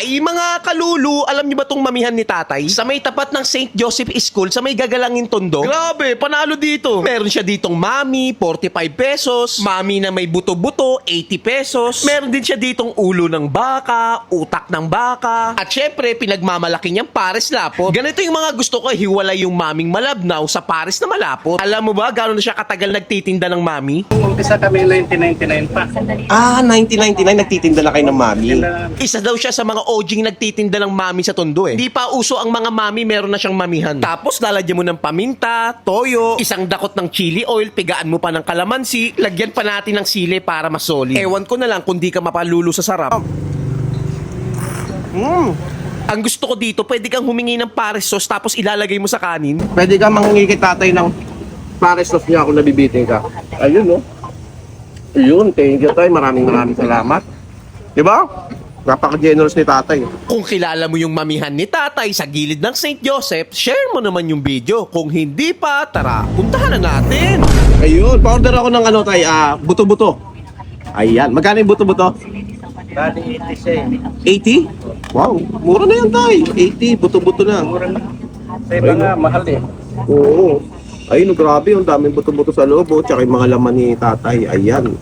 Ay, mga kalulu, alam niyo ba tong mamihan ni tatay? Sa may tapat ng St. Joseph School, sa may gagalangin tondo. Grabe, panalo dito. Meron siya ditong mami, 45 pesos. Mami na may buto-buto, 80 pesos. Meron din siya ditong ulo ng baka, utak ng baka. At syempre, pinagmamalaki niyang pares lapot. Ganito yung mga gusto ko, hiwalay yung maming malabnaw sa pares na malapot. Alam mo ba, gano'n na siya katagal nagtitinda ng mami? Umpisa kami 1999 pa. Ah, 1999 nagtitinda na kayo ng mami. Tinda- Isa daw siya sa mga OG nagtitinda ng mami sa tondo eh. Di pa uso ang mga mami, meron na siyang mamihan. Tapos lalagyan mo ng paminta, toyo, isang dakot ng chili oil, pigaan mo pa ng kalamansi, lagyan pa natin ng sili para mas solid. Ewan ko na lang kung di ka mapalulo sa sarap. Ang gusto ko dito, pwede kang humingi ng pares sauce tapos ilalagay mo sa kanin. Pwede ka manghingi kay tatay ng pares sauce niya kung nabibitin ka. Ayun, no? Ayun, thank you, tay. Maraming salamat. Di ba? Napaka-generous ni tatay. Kung kilala mo yung mamihan ni tatay sa gilid ng St. Joseph, share mo naman yung video. Kung hindi pa, tara, puntahan na natin. Ayun, pa-order ako ng ano, tay, buto-buto. Ayan, magkano yung buto-buto? Bali 80 siya eh. 80? Wow, mura na yan, tay. 80, buto-buto na. Mura na. Sa iba nga, mahal eh. Oo. Ayun, grabe, ang daming buto-buto sa loob, oh. Tsaka yung mga laman ni tatay. Ayan.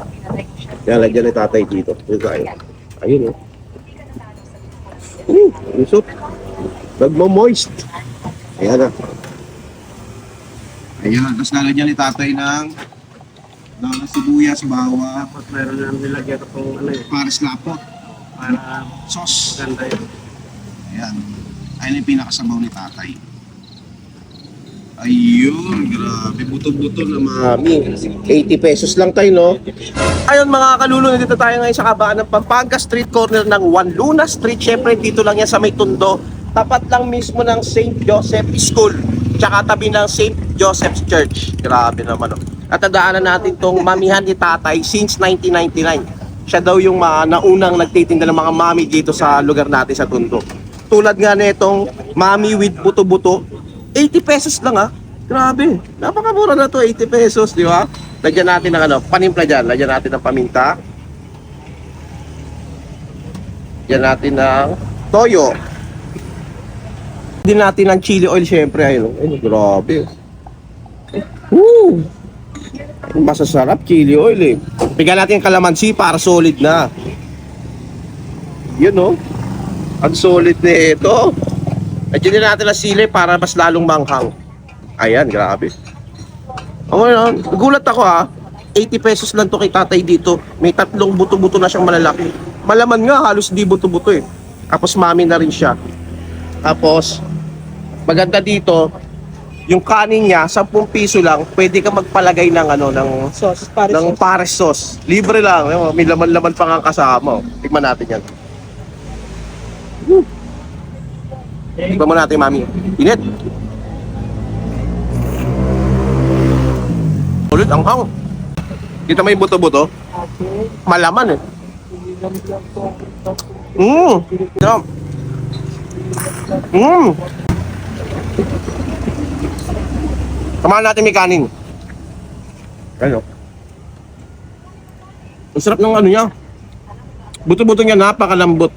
Yan, lagyan ni tatay dito. Ayun, oh. Usok. Nagmo-moist. Ayan na. Ayan, tapos lalagyan ni tatay ng sibuyas, bawang, Tapos meron lang nilagyan itong ano eh. pares lapot, Para sauce. ganda yun. Ayan. Ayun yung pinakasabaw ni tatay. Ayun, grabe. Buto-buto na mami. 80 pesos lang tayo, no? Ayun mga kalulo, dito tayo ngayon sa kabaan ng Pampanga Street Corner ng Juan Luna Street. Siyempre, dito lang yan sa may Tondo. Tapat lang mismo ng St. Joseph School. Tsaka tabi ng St. Joseph's Church. Grabe naman, no? At tandaanan natin tong mamihan ni tatay since 1999. Siya daw yung naunang nagtitinda ng mga mami dito sa lugar natin sa Tondo. Tulad nga nitong mami with buto-buto, 80 pesos lang Grabe. Napakamura na to, 80 pesos, di ba? Lagyan natin ng panimpla dyan. Lagyan natin ng paminta. Lagyan natin ng toyo. Lagyan natin ng chili oil, syempre. Ayun, grabe. Woo! Masasarap, chili oil eh. Bigyan natin yung kalamansi para solid na. Yun, no? Ang solid na ito. Lagyan din natin ang sili para mas lalong manghang. Ayan, grabe. Okay, gulat ako 80 pesos lang to kay tatay dito. May tatlong buto-buto na siyang malalaki. Malaman nga, halos di buto-buto eh. Tapos mami na rin siya. Tapos, maganda dito, yung kanin niya, 10 piso lang, pwede ka magpalagay ng Sauce, ng pares sauce. Libre lang. May laman-laman pa nga kasama. Tignan natin yan. Tignan mo natin, mami. Init. Ulit, ang hang. Kita mo yung buto-buto? Malaman eh. Sarap. Samahan natin may kanin. Ano? Ang sarap ng ano niya. Buto-buto niya, napakalambot.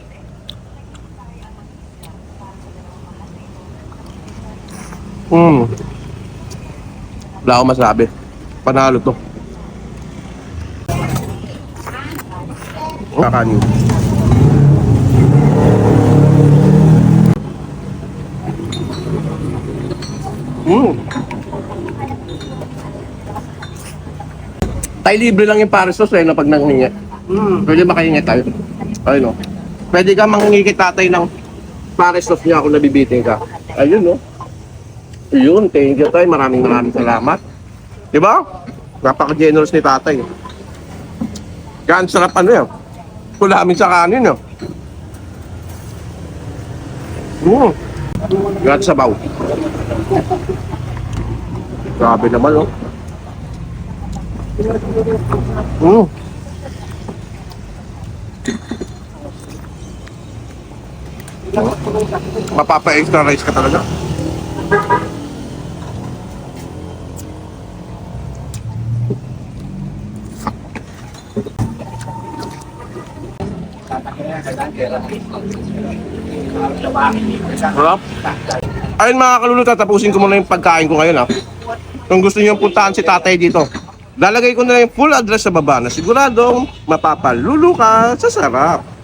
Wala akong masabi. Panalo to. Kakanin. Tayo libre lang yung pares sauce na pag nangingi. Pwede ba kayo tayo? Ayun, no? Pwede ka manghingi kay tatay ng pares sauce niya kung nabibitin ka. Ayun, no? Ayun, thank you, tay. Maraming salamat. Diba? Napaka-generous ni tatay. Kaya ang sarap yan. Kulamin sa kanin, no? Yan sabaw. Grabe naman, no? Mapapa-extra rice ka talaga. Sarap. Ayun mga kalulu, tatapusin ko muna yung pagkain ko ngayon ha. Kung gusto niyo puntahan si tatay dito, lalagay ko na yung full address sa baba na siguradong mapapalulu ka sa sarap.